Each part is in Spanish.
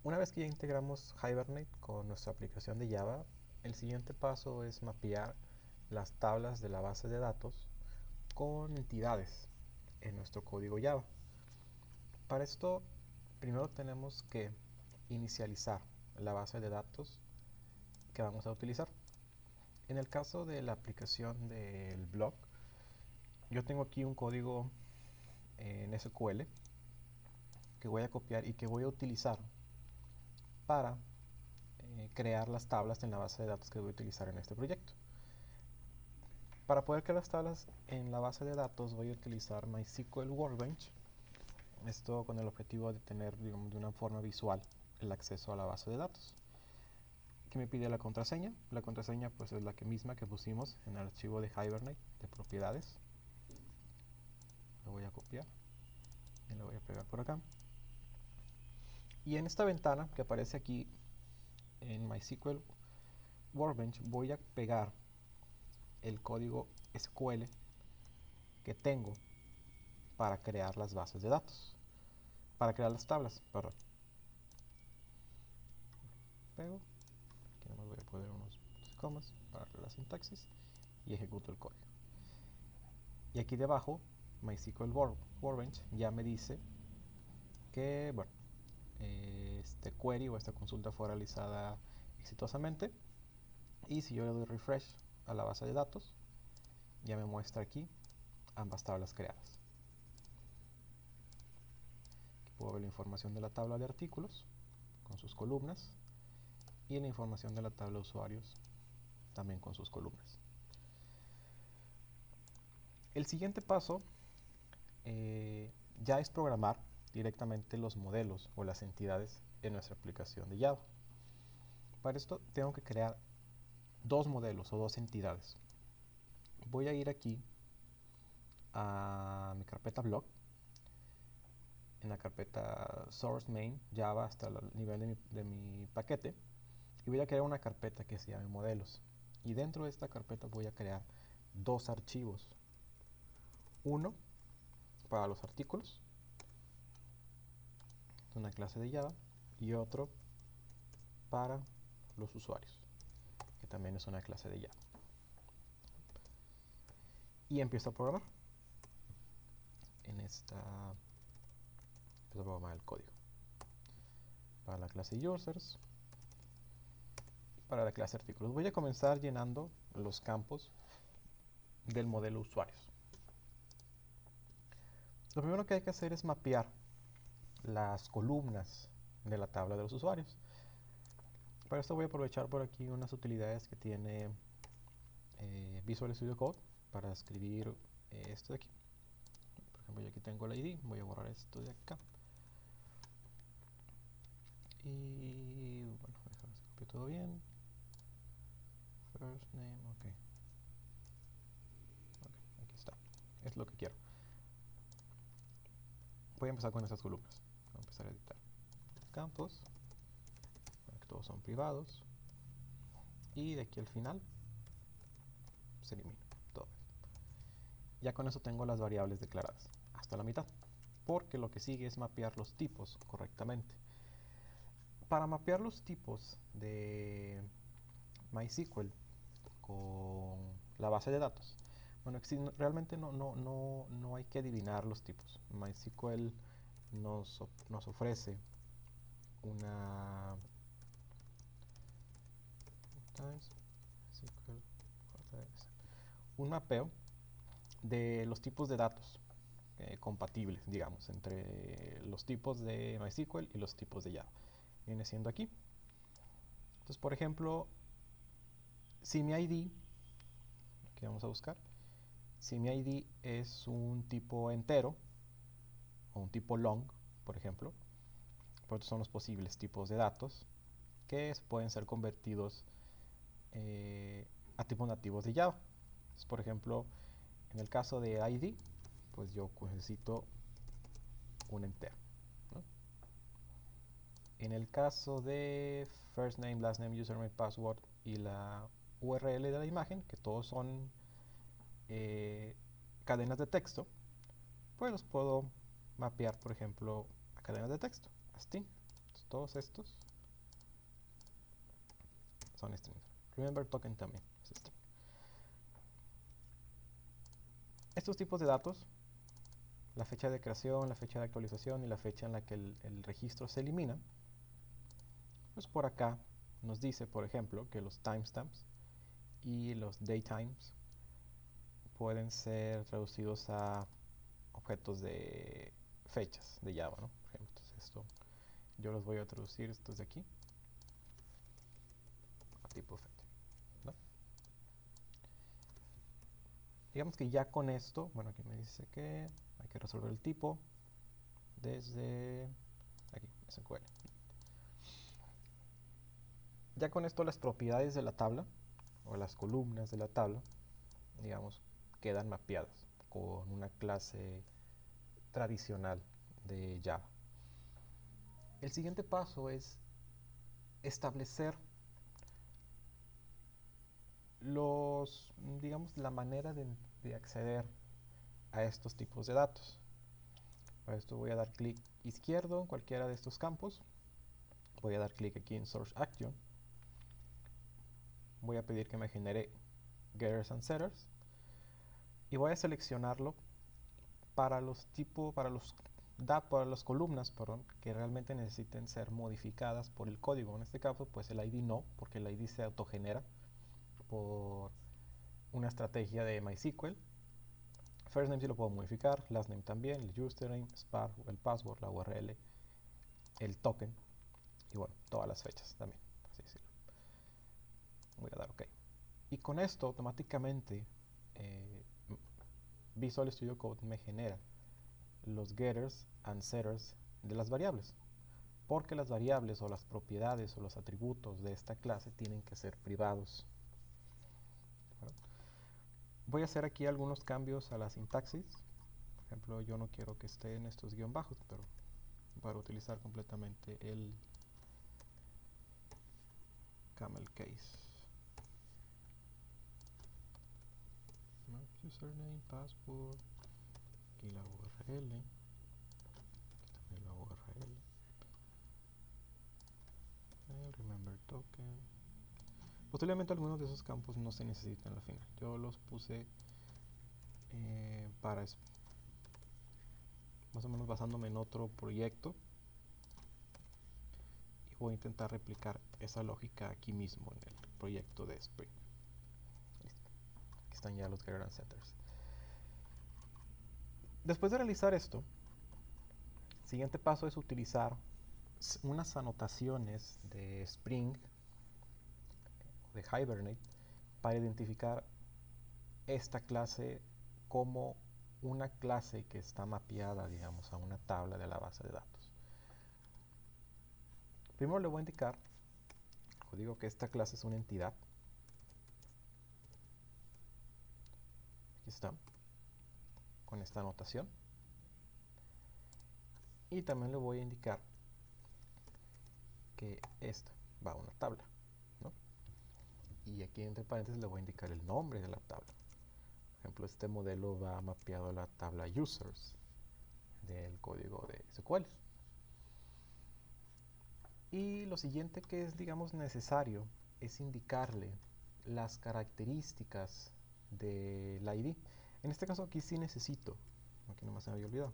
Una vez que ya integramos Hibernate con nuestra aplicación de Java, el siguiente paso es mapear las tablas de la base de datos con entidades en nuestro código Java. Para esto, primero tenemos que inicializar la base de datos que vamos a utilizar. En el caso de la aplicación del blog, yo tengo aquí un código en SQL que voy a copiar y que voy a utilizar para crear las tablas en la base de datos que voy a utilizar en este proyecto. Para poder crear las tablas en la base de datos voy a utilizar MySQL Workbench, esto con el objetivo de tener, digamos, de una forma visual el acceso a la base de datos. Aquí me pide la contraseña pues es la misma que pusimos en el archivo de Hibernate de propiedades. Lo voy a copiar y lo voy a pegar por acá. Y en esta ventana que aparece aquí en MySQL Workbench voy a pegar el código SQL que tengo para crear las bases de datos, para crear las tablas, perdón. Pego, aquí nada más voy a poner unos comas para la sintaxis y ejecuto el código. Y aquí debajo, MySQL Workbench ya me dice que, bueno, este query o esta consulta fue realizada exitosamente. Y si yo le doy refresh a la base de datos, ya me muestra aquí ambas tablas creadas. Aquí puedo ver la información de la tabla de artículos con sus columnas y la información de la tabla de usuarios también con sus columnas. El siguiente paso ya es programar directamente los modelos o las entidades en nuestra aplicación de Java. Para esto tengo que crear dos modelos o dos entidades. Voy a ir aquí a mi carpeta blog, en la carpeta source main Java hasta el nivel de mi paquete, y voy a crear una carpeta que se llame modelos. Y dentro de esta carpeta voy a crear dos archivos. Uno para los artículos, una clase de Java, y otro para los usuarios, que también es una clase de Java. Y empiezo a programar. Empiezo a programar el código. Para la clase users y para la clase artículos. Voy a comenzar llenando los campos del modelo usuarios. Lo primero que hay que hacer es mapear las columnas de la tabla de los usuarios. Para esto voy a aprovechar por aquí unas utilidades que tiene Visual Studio Code para escribir esto de aquí. Por ejemplo, yo aquí tengo el ID, voy a borrar esto de acá. Y bueno, déjame ver si copio todo bien. First name, ok. Aquí está. Es lo que quiero. Voy a empezar con estas columnas. Voy a empezar a editar campos. Que todos son privados. Y de aquí al final se elimina todo. Ya con eso tengo las variables declaradas hasta la mitad, porque lo que sigue es mapear los tipos correctamente. Para mapear los tipos de MySQL con la base de datos, bueno, realmente no hay que adivinar los tipos. MySQL nos ofrece una un mapeo de los tipos de datos compatibles, digamos, entre los tipos de MySQL y los tipos de Java. Viene siendo aquí. Entonces, por ejemplo, si mi ID, aquí vamos a buscar, si mi ID es un tipo entero o un tipo long, por ejemplo, pues estos son los posibles tipos de datos que pueden ser convertidos a tipos nativos de Java. Entonces, por ejemplo, en el caso de ID, pues yo necesito un entero, ¿no? En el caso de first name, last name, username, password y la URL de la imagen, que todos son cadenas de texto, pues los puedo mapear, por ejemplo, a cadenas de texto, a string. todos estos son strings. Remember token también es string. Estos tipos de datos, la fecha de creación, la fecha de actualización y la fecha en la que el registro se elimina, pues por acá nos dice, por ejemplo, que los timestamps y los datetimes pueden ser traducidos a objetos de fechas de Java, ¿no? Por ejemplo, entonces esto yo los voy a traducir estos de aquí a tipo fecha, ¿no? Digamos que ya con esto, bueno, aquí me dice que hay que resolver el tipo desde aquí, SQL. Ya con esto las propiedades de la tabla o las columnas de la tabla, digamos, quedan mapeadas con una clase tradicional de Java. El siguiente paso es establecer digamos, la manera de acceder a estos tipos de datos. Para esto voy a dar clic izquierdo en cualquiera de estos campos. Voy a dar clic aquí en Source Action. Voy a pedir que me genere Getters and Setters. Y voy a seleccionarlo para las columnas, que realmente necesiten ser modificadas por el código. En este caso, pues el ID no, porque el ID se autogenera por una estrategia de MySQL. First name sí lo puedo modificar, last name también, el username, el password, la URL, el token y bueno, todas las fechas también, así decirlo. Voy a dar OK. Y con esto automáticamente Visual Studio Code me genera los getters and setters de las variables, porque las variables o las propiedades o los atributos de esta clase tienen que ser privados. Voy a hacer aquí algunos cambios a la sintaxis. Por ejemplo, yo no quiero que estén estos guión bajos, pero para utilizar completamente el camel case. ¿No? Username, password, aquí la URL, aquí también la URL, el remember token. Posiblemente algunos de esos campos no se necesitan al final. Yo los puse para eso, más o menos basándome en otro proyecto, y voy a intentar replicar esa lógica aquí mismo en el proyecto de Spring. Listo. Aquí están ya los getters and setters. Después de realizar esto, el siguiente paso es utilizar unas anotaciones de Spring, de Hibernate, para identificar esta clase como una clase que está mapeada, digamos, a una tabla de la base de datos. Primero le voy a indicar, o digo que esta clase es una entidad. Aquí está, con esta anotación. Y también le voy a indicar que esta va a una tabla, ¿no? Y aquí entre paréntesis le voy a indicar el nombre de la tabla. Por ejemplo, este modelo va mapeado a la tabla users del código de SQL. Y lo siguiente que es, digamos, necesario es indicarle las características del ID. En este caso aquí sí necesito, aquí nomás se me había olvidado,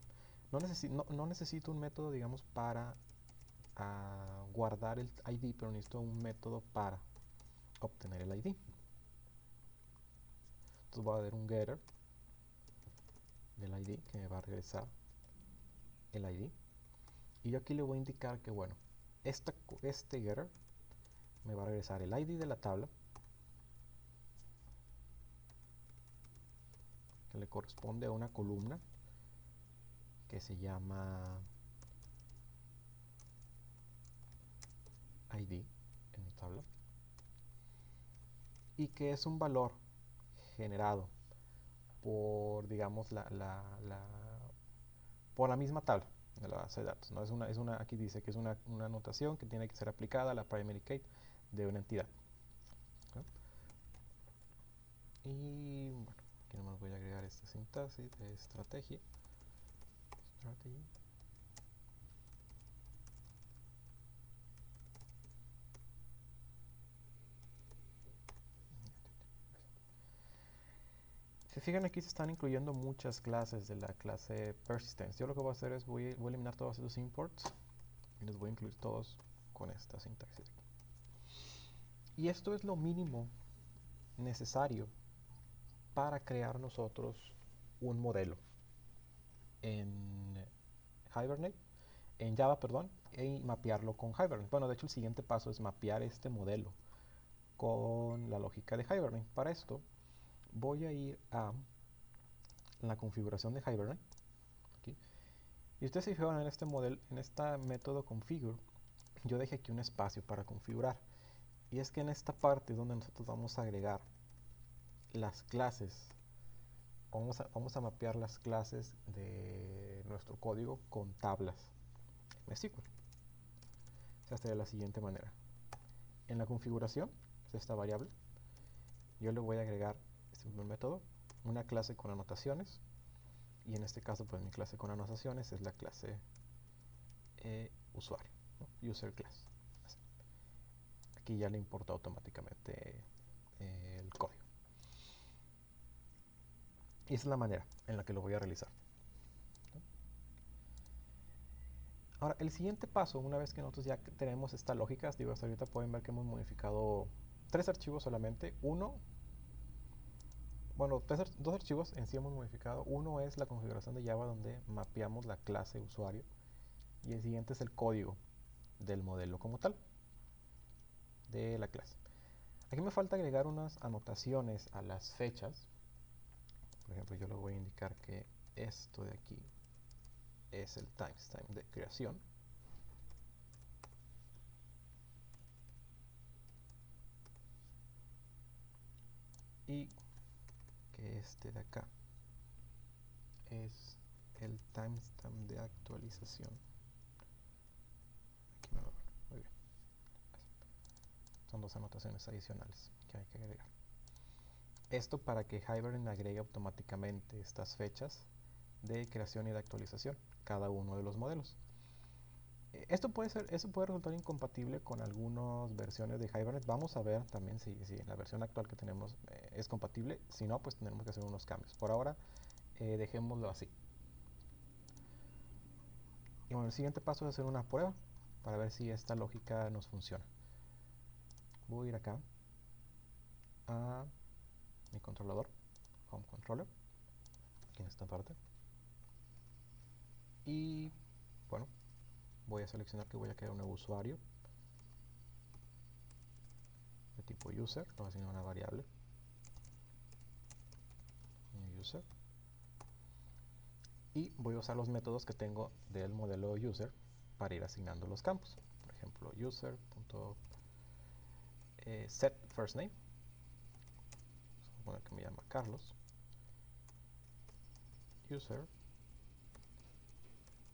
no necesito un método, digamos, para guardar el ID, pero necesito un método para obtener el ID. Entonces voy a dar un getter del ID que me va a regresar el ID. Y yo aquí le voy a indicar que, bueno, este getter me va a regresar el ID de la tabla, que le corresponde a una columna que se llama ID en mi tabla, y que es un valor generado por, digamos, por la misma tabla de la base de datos, ¿no? Aquí dice que es una anotación que tiene que ser aplicada a la primary key de una entidad, ¿no? Y bueno, aquí nomás voy a agregar esta sintaxis de strategy. Si fijan, aquí se están incluyendo muchas clases de la clase Persistence. Yo lo que voy a hacer es voy a eliminar todos esos imports y los voy a incluir todos con esta sintaxis. Y esto es lo mínimo necesario para crear nosotros un modelo en Hibernate, en Java, perdón, y mapearlo con Hibernate. Bueno, de hecho el siguiente paso es mapear este modelo con la lógica de Hibernate. Para esto voy a ir a la configuración de Hibernate. Aquí. Y ustedes se fijan en este modelo, en este método configure, yo dejé aquí un espacio para configurar. Y es que en esta parte donde nosotros vamos a agregar las clases, vamos a mapear las clases de nuestro código con tablas MySQL. Se hace de la siguiente manera. En la configuración de esta variable, yo le voy a agregar este mismo método, una clase con anotaciones, y en este caso pues mi clase con anotaciones es la clase usuario, ¿no? User class. Así. Aquí ya le importa automáticamente el código. Y esa es la manera en la que lo voy a realizar. Ahora, el siguiente paso, una vez que nosotros ya tenemos esta lógica, digo, hasta ahorita pueden ver que hemos modificado 3 archivos solamente. Dos archivos en sí hemos modificado. Uno es la configuración de Java donde mapeamos la clase usuario y el siguiente es el código del modelo como tal, de la clase. Aquí me falta agregar unas anotaciones a las fechas. Por ejemplo, yo le voy a indicar que esto de aquí es el timestamp de creación. Y que este de acá es el timestamp de actualización. Aquí me lo ven. Muy bien. Son dos anotaciones adicionales que hay que agregar. Esto para que Hibernate agregue automáticamente estas fechas de creación y de actualización, cada uno de los modelos. Eso puede resultar incompatible con algunas versiones de Hibernate. Vamos a ver también si en la versión actual que tenemos es compatible. Si no, pues tenemos que hacer unos cambios. Por ahora, dejémoslo así. Y bueno, el siguiente paso es hacer una prueba para ver si esta lógica nos funciona. Voy a ir acá a mi controlador, Home Controller, aquí en esta parte. Y bueno, voy a seleccionar que voy a crear un nuevo usuario de tipo user, lo voy a asignar una variable user, y voy a usar los métodos que tengo del modelo user para ir asignando los campos. Por ejemplo, user.set first name, vamos a poner que me llama Carlos, user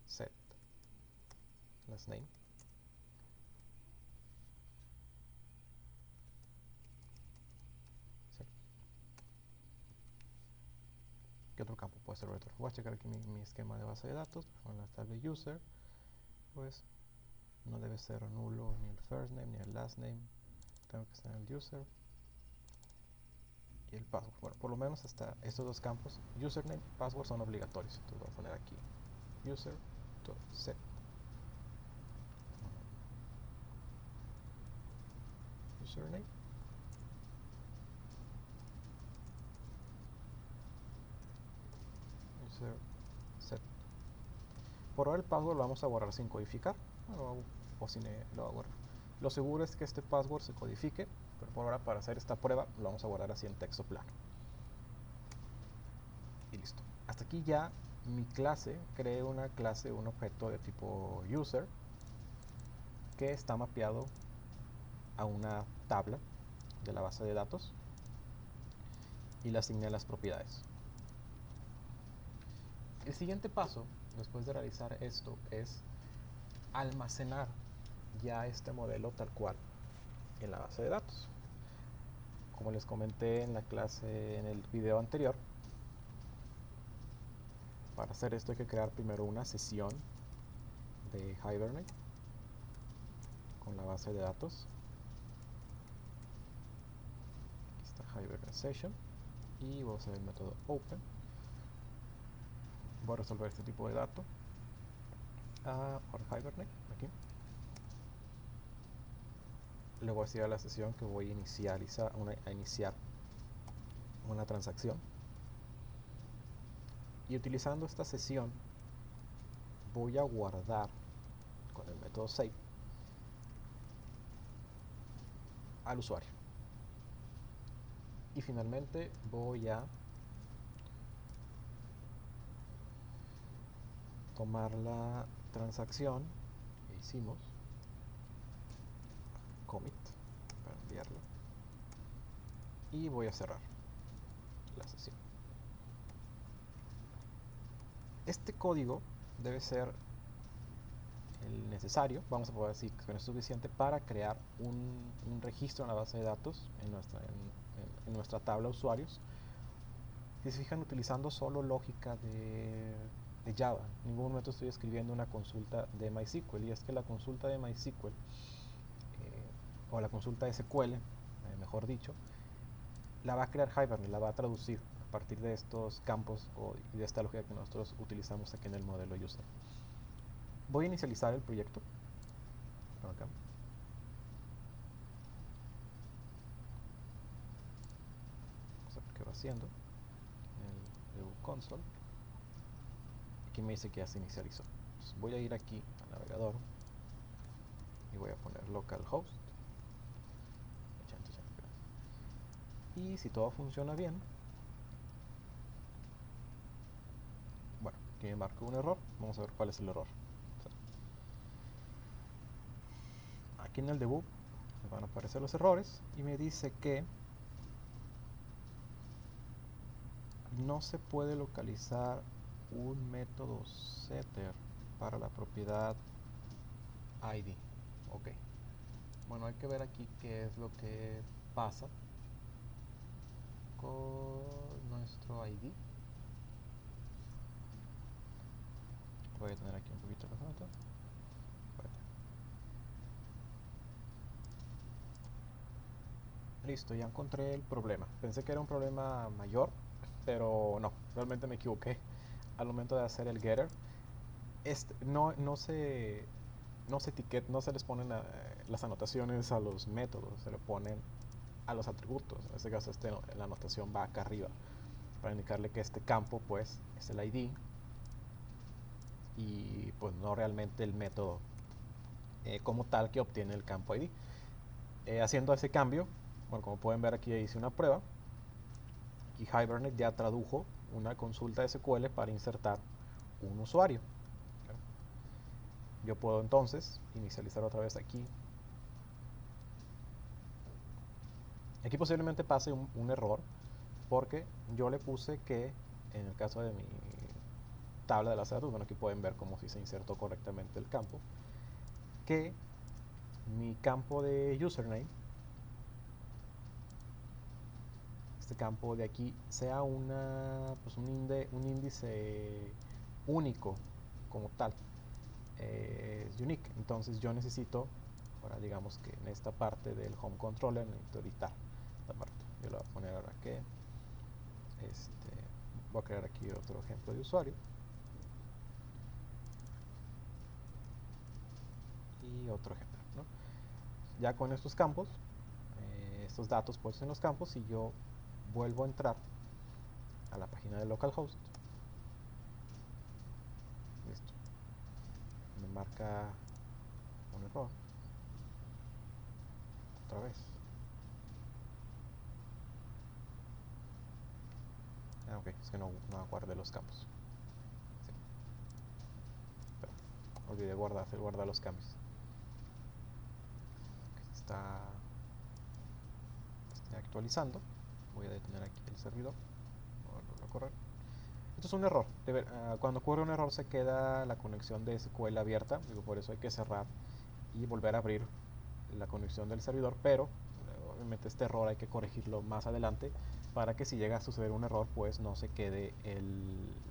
set last name, ¿qué otro campo puede ser otro? Voy a checar aquí mi esquema de base de datos. Con la tabla user, pues no debe ser nulo ni el first name ni el last name. Tengo que estar en el user y el password. Bueno, por lo menos hasta estos dos campos, username y password, son obligatorios. Entonces voy a poner aquí user.set username user set. Por ahora el password lo vamos a borrar sin codificar, o sin lo voy a borrar. Lo seguro es que este password se codifique, pero por ahora para hacer esta prueba lo vamos a guardar así en texto plano. Y listo. Hasta aquí ya mi clase creé una clase, un objeto de tipo user que está mapeado a una tabla de la base de datos y le asigné las propiedades. El siguiente paso, después de realizar esto, es almacenar ya este modelo tal cual en la base de datos. Como les comenté en la clase, en el video anterior, para hacer esto hay que crear primero una sesión de Hibernate con la base de datos. Aquí está Hibernate Session. y voy a usar el método open. Voy a resolver este tipo de dato. Ahora Hibernate, aquí. Le voy a decir a la sesión que voy a iniciar una transacción. Y utilizando esta sesión, voy a guardar con el método save al usuario. Y finalmente voy a tomar la transacción que hicimos, commit, para enviarlo, y voy a cerrar la sesión. Este código debe ser el necesario, vamos a poder decir que es suficiente para crear un registro en la base de datos en nuestra tabla de usuarios. Si se fijan, utilizando solo lógica de Java, en ningún momento estoy escribiendo una consulta de MySQL, y es que la consulta de MySQL o la consulta de SQL, mejor dicho, la va a crear Hibernate, la va a traducir a partir de estos campos y de esta lógica que nosotros utilizamos aquí en el modelo user. Voy a inicializar el proyecto. Acá. Vamos a ver qué va haciendo en el debug console. Aquí me dice que ya se inicializó. Entonces voy a ir aquí al navegador y voy a poner localhost. Y si todo funciona bien, bueno, aquí me marcó un error. Vamos a ver cuál es el error. Aquí en el debug me van a aparecer los errores y me dice que no se puede localizar un método setter para la propiedad ID. Ok. Bueno, hay que ver aquí qué es lo que pasa con nuestro ID. Voy a tener aquí un poquito de nota. Listo, ya encontré el problema. Pensé que era un problema mayor, pero no, realmente me equivoqué al momento de hacer el getter. No se les ponen las anotaciones a los métodos, se le ponen a los atributos. En este caso la anotación va acá arriba para indicarle que este campo pues es el ID y pues no realmente el método como tal que obtiene el campo ID. Haciendo ese cambio, bueno, como pueden ver aquí hice una prueba y Hibernate ya tradujo una consulta SQL para insertar un usuario. Yo puedo entonces inicializar otra vez aquí. Aquí posiblemente pase un error porque yo le puse que en el caso de mi tabla de la datos, bueno, aquí pueden ver cómo si se insertó correctamente el campo, que mi campo de username, este campo de aquí, sea un índice único como tal, es unique. Entonces yo necesito, ahora digamos que en esta parte del home controller necesito editar esta parte. Yo le voy a poner ahora que voy a crear aquí otro ejemplo de usuario y otro ejemplo, ¿no? Ya con estos campos, estos datos puestos en los campos, y yo vuelvo a entrar a la página de localhost, listo, me marca un error otra vez. Ok, es que no guardé los campos. Sí. Pero olvidé guardar los cambios. Está actualizando. Voy a detener aquí el servidor. Volverlo a correr. Esto es un error. Cuando ocurre un error se queda la conexión de SQL abierta. Digo, por eso hay que cerrar y volver a abrir la conexión del servidor, pero obviamente este error hay que corregirlo más adelante para que si llega a suceder un error pues no se quede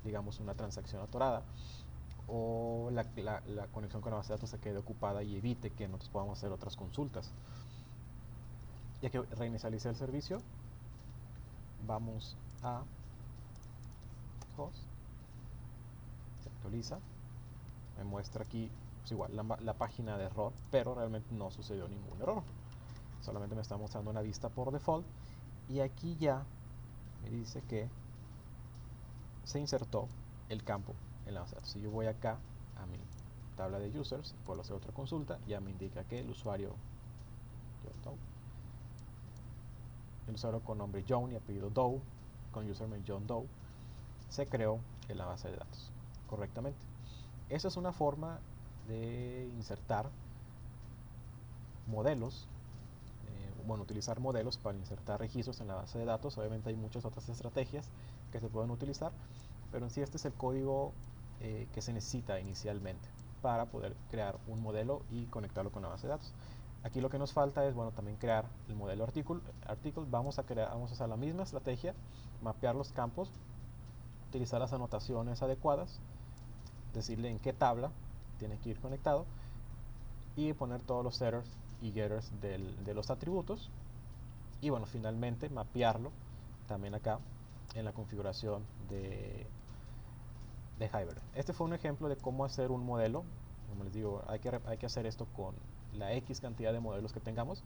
digamos una transacción atorada o la conexión con la base de datos se quede ocupada y evite que nosotros podamos hacer otras consultas. Ya que reinicialicé el servicio, vamos a host, se actualiza, me muestra aquí pues igual la página de error, pero realmente no sucedió ningún error, solamente me está mostrando una vista por default. Y aquí ya me dice que se insertó el campo en la base de datos. Si yo voy acá a mi tabla de users, puedo hacer otra consulta, ya me indica que el usuario con nombre John y apellido Doe, con username John Doe, se creó en la base de datos correctamente. Esa es una forma de insertar modelos, utilizar modelos para insertar registros en la base de datos. Obviamente hay muchas otras estrategias que se pueden utilizar, pero en sí este es el código que se necesita inicialmente para poder crear un modelo y conectarlo con la base de datos. Aquí lo que nos falta es, también crear el modelo article. Vamos a usar la misma estrategia, mapear los campos, utilizar las anotaciones adecuadas, decirle en qué tabla tiene que ir conectado y poner todos los setters y getters de los atributos, y finalmente mapearlo también acá en la configuración de Hibernate. Este fue un ejemplo de cómo hacer un modelo. Como les digo, hay que hacer esto con la X cantidad de modelos que tengamos.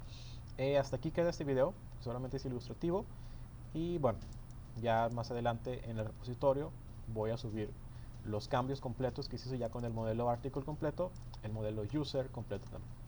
Hasta aquí queda este video, solamente es ilustrativo, y ya más adelante en el repositorio voy a subir los cambios completos que hice ya con el modelo article completo, el modelo user completo también.